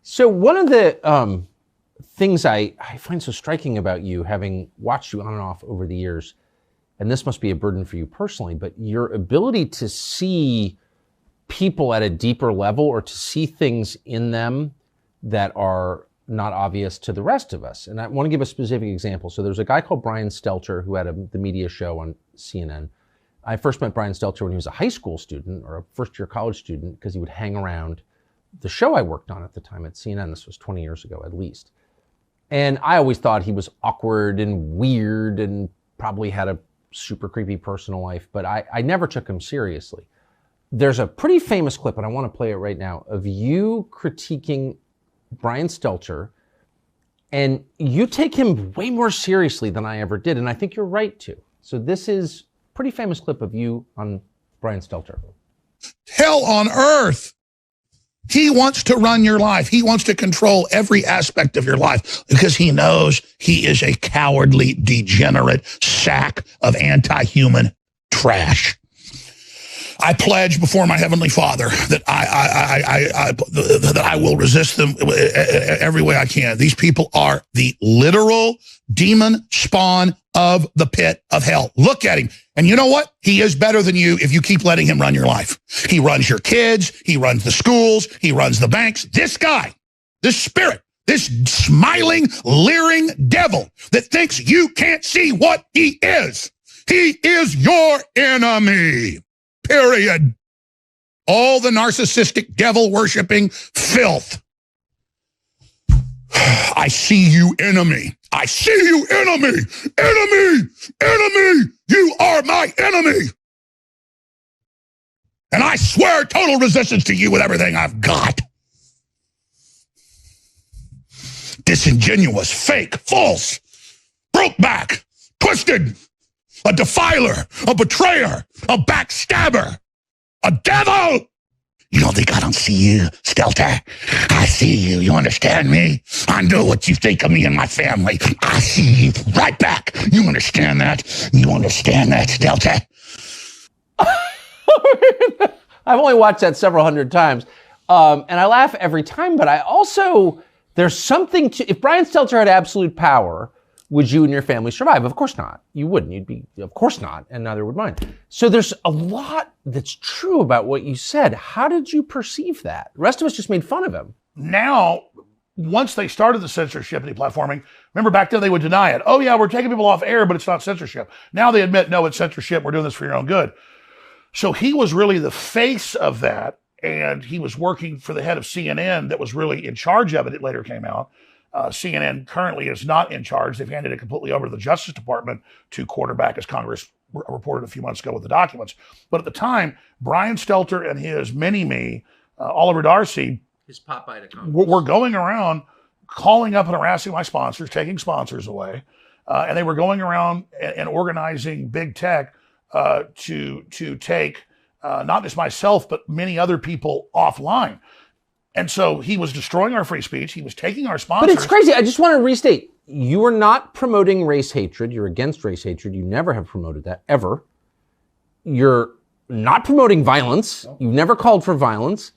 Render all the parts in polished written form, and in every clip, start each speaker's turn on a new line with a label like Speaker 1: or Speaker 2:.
Speaker 1: So one of the things I find so striking about you, having watched you on and off over the years, and this must be a burden for you personally, but your ability to see people at a deeper level or to see things in them that are not obvious to the rest of us. And I want to give a specific example. So there's a guy called Brian Stelter who had the media show on CNN. I first met Brian Stelter when he was a high school student or a first-year college student because he would hang around the show I worked on at the time at CNN. This was 20 years ago at least. And I always thought he was awkward and weird and probably had a super creepy personal life, but I never took him seriously. There's a pretty famous clip, and I want to play it right now, of you critiquing Brian Stelter, and you take him way more seriously than I ever did, and I think you're right to. So this is a pretty famous clip of you on Brian Stelter.
Speaker 2: Hell on earth. He wants to run your life. He wants to control every aspect of your life because he knows he is a cowardly, degenerate sack of anti-human trash. I pledge before my Heavenly Father that I will resist them every way I can. These people are the literal demon spawn of the pit of hell. Look at him. And you know what? He is better than you if you keep letting him run your life. He runs your kids. He runs the schools. He runs the banks. This guy, this spirit, this smiling, leering devil that thinks you can't see what he is your enemy. Period. All the narcissistic devil-worshipping filth. I see you, enemy. I see you, enemy. Enemy. Enemy. You are my enemy. And I swear total resistance to you with everything I've got. Disingenuous, fake, false, broke back, twisted, a defiler, a betrayer, a backstabber, a devil. You don't think I don't see you, Stelter? I see you. You understand me? I know what you think of me and my family. I see you right back. You understand that? You understand that, Stelter?
Speaker 1: I've only watched that several hundred times. And I laugh every time, but I also, there's something to, if Brian Stelter had absolute power, would you and your family survive? Of course not. You wouldn't. You'd be, of course not, and neither would mine. So there's a lot that's true about what you said. How did you perceive that? The rest of us just made fun of him.
Speaker 3: Now, once they started the censorship and deplatforming, remember back then they would deny it. Oh yeah, we're taking people off air, but it's not censorship. Now they admit, no, it's censorship. We're doing this for your own good. So he was really the face of that, and he was working for the head of CNN that was really in charge of it. It later came out. CNN currently is not in charge. They've handed it completely over to the Justice Department to quarterback, as Congress reported a few months ago with the documents. But at the time, Brian Stelter and his mini-me, Oliver Darcy,
Speaker 1: his Popeye to Congress,
Speaker 3: were going around calling up and harassing my sponsors, taking sponsors away. And they were going around and organizing big tech to take not just myself, but many other people offline. And so he was destroying our free speech. He was taking our sponsors.
Speaker 1: But it's crazy. I just want to restate. You are not promoting race hatred. You're against race hatred. You never have promoted that, ever. You're not promoting violence. You've never called for violence.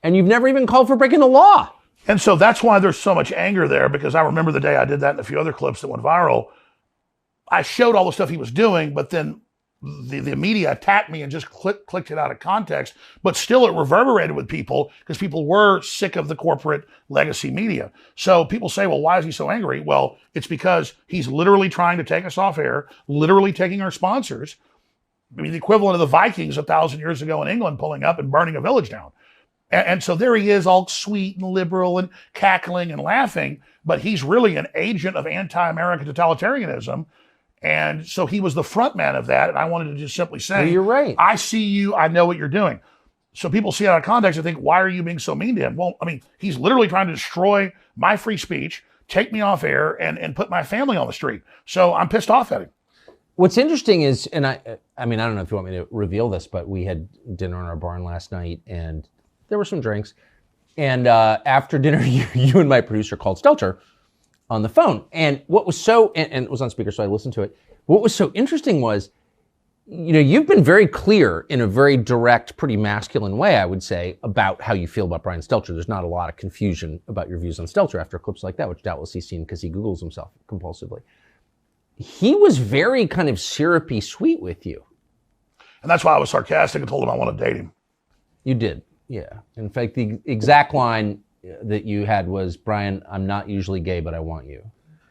Speaker 1: And you've never even called for breaking the law.
Speaker 3: And so that's why there's so much anger there, because I remember the day I did that and a few other clips that went viral. I showed all the stuff he was doing, but then the media attacked me and just clicked it out of context, but still it reverberated with people because people were sick of the corporate legacy media. So people say, well, why is he so angry? Well, it's because he's literally trying to take us off air, literally taking our sponsors. I mean, the equivalent of the Vikings 1,000 years ago in England pulling up and burning a village down. And so there he is, all sweet and liberal and cackling and laughing, but he's really an agent of anti-American totalitarianism. And so he was the front man of that. And I wanted to just simply say,
Speaker 1: well, you're right.
Speaker 3: I see you. I know what you're doing. So people see it out of context and think, why are you being so mean to him? Well, I mean, he's literally trying to destroy my free speech, take me off air, and put my family on the street. So I'm pissed off at him.
Speaker 1: What's interesting is, and I mean, I don't know if you want me to reveal this, but we had dinner in our barn last night and there were some drinks. And after dinner, you and my producer called Stelter on the phone. And what was so, and it was on speaker, so I listened to it. What was so interesting was you've been very clear in a very direct, pretty masculine way, I would say, about how you feel about Brian Stelter. There's not a lot of confusion about your views on Stelter after clips like that, which doubtless he's seen because he Googles himself compulsively. He was very kind of syrupy sweet with you.
Speaker 3: And that's why I was sarcastic and told him I want to date him.
Speaker 1: You did, yeah. In fact, the exact line that you had was, Brian, I'm not usually gay, but I want you.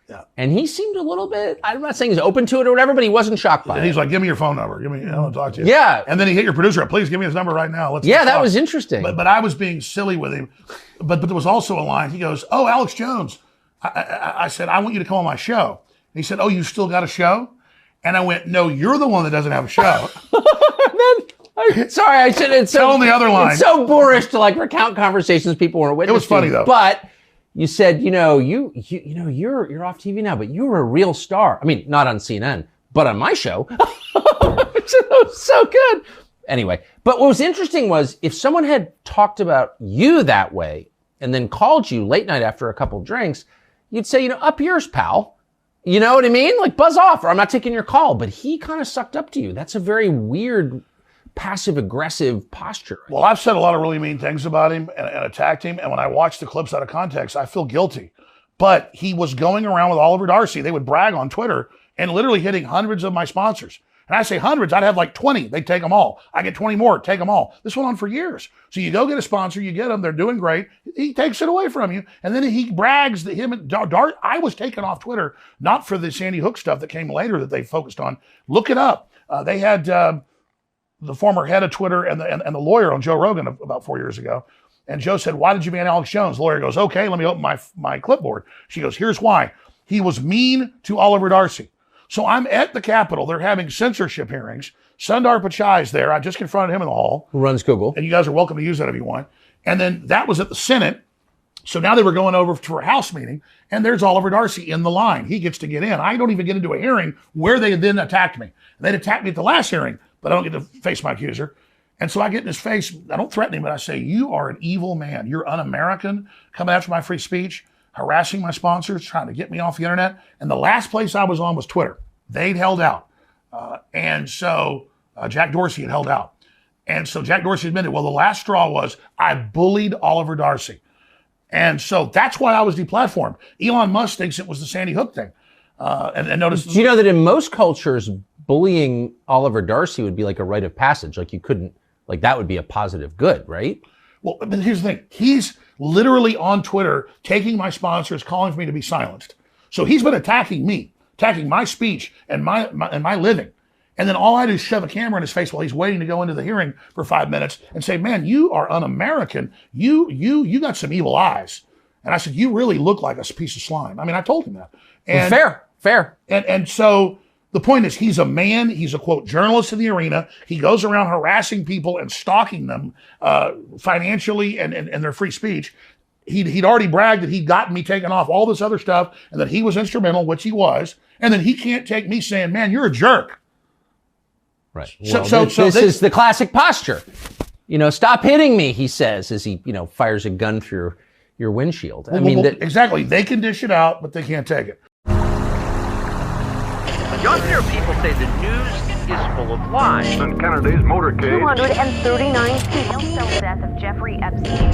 Speaker 3: Yeah.
Speaker 1: And he seemed a little bit, I'm not saying he's open to it or whatever, but he wasn't shocked by it.
Speaker 3: And he's like, give me your phone number. I want to talk to you.
Speaker 1: Yeah.
Speaker 3: And then he hit your producer up. Please give me his number right now. Let's
Speaker 1: that was interesting.
Speaker 3: But I was being silly with him. But there was also a line. He goes, oh, Alex Jones. I said, I want you to come on my show. And he said, oh, you still got a show? And I went, no, you're the one that doesn't have a show.
Speaker 1: Sorry, I shouldn't.
Speaker 3: Tell him the other line.
Speaker 1: It's so boorish to like recount conversations people weren't witnessing.
Speaker 3: It was funny though.
Speaker 1: But you said, you're off TV now, but you were a real star. I mean, not on CNN, but on my show. That was so good. Anyway, but what was interesting was if someone had talked about you that way and then called you late night after a couple drinks, you'd say, up yours, pal. You know what I mean? Like buzz off, or I'm not taking your call. But he kind of sucked up to you. That's a very weird, passive-aggressive posture.
Speaker 3: Well, I've said a lot of really mean things about him and attacked him. And when I watch the clips out of context, I feel guilty. But he was going around with Oliver Darcy. They would brag on Twitter and literally hitting hundreds of my sponsors. And I say hundreds, I'd have like 20. They'd take them all. I get 20 more, take them all. This went on for years. So you go get a sponsor, you get them, they're doing great. He takes it away from you. And then he brags that him and Dart, I was taken off Twitter, not for the Sandy Hook stuff that came later that they focused on. Look it up. They had the former head of Twitter and the lawyer on Joe Rogan about 4 years ago. And Joe said, why did you ban Alex Jones? The lawyer goes, okay, let me open my clipboard. She goes, here's why. He was mean to Oliver Darcy. So I'm at the Capitol. They're having censorship hearings. Sundar Pichai's there. I just confronted him in the hall.
Speaker 1: Who runs Google.
Speaker 3: And you guys are welcome to use that if you want. And then that was at the Senate. So now they were going over to a House meeting, and there's Oliver Darcy in the line. He gets to get in. I don't even get into a hearing where they then attacked me. And they'd attacked me at the last hearing, but I don't get to face my accuser. And so I get in his face. I don't threaten him, but I say, you are an evil man. You're un-American, coming after my free speech, harassing my sponsors, trying to get me off the internet. And the last place I was on was Twitter. They'd held out. And so Jack Dorsey had held out. And so Jack Dorsey admitted, well, the last straw was I bullied Oliver Darcy. And so that's why I was deplatformed. Elon Musk thinks it was the Sandy Hook thing. And notice.
Speaker 1: Do you know that in most cultures, bullying Oliver Darcy would be like a rite of passage? Like you couldn't, like that would be a positive good, right?
Speaker 3: Well, but here's the thing. He's literally on Twitter taking my sponsors, calling for me to be silenced. So he's been attacking me, attacking my speech and my living. And then all I do is shove a camera in his face while he's waiting to go into the hearing for 5 minutes and say, man, you are un-American. You got some evil eyes. And I said, you really look like a piece of slime. I mean, I told him that. And,
Speaker 1: Fair.
Speaker 3: And so the point is, he's a man. He's a, quote, journalist in the arena. He goes around harassing people and stalking them financially and their free speech. He'd already bragged that he'd gotten me taken off all this other stuff and that he was instrumental, which he was. And then he can't take me saying, man, you're a jerk.
Speaker 1: Right. Well, this is the classic posture. Stop hitting me, he says, as he, fires a gun through your windshield.
Speaker 3: Exactly. They can dish it out, but they can't take it.
Speaker 4: Younger people say the news is full of lies.
Speaker 5: In Kennedy's motorcade,
Speaker 6: 239 people. The death of Jeffrey Epstein.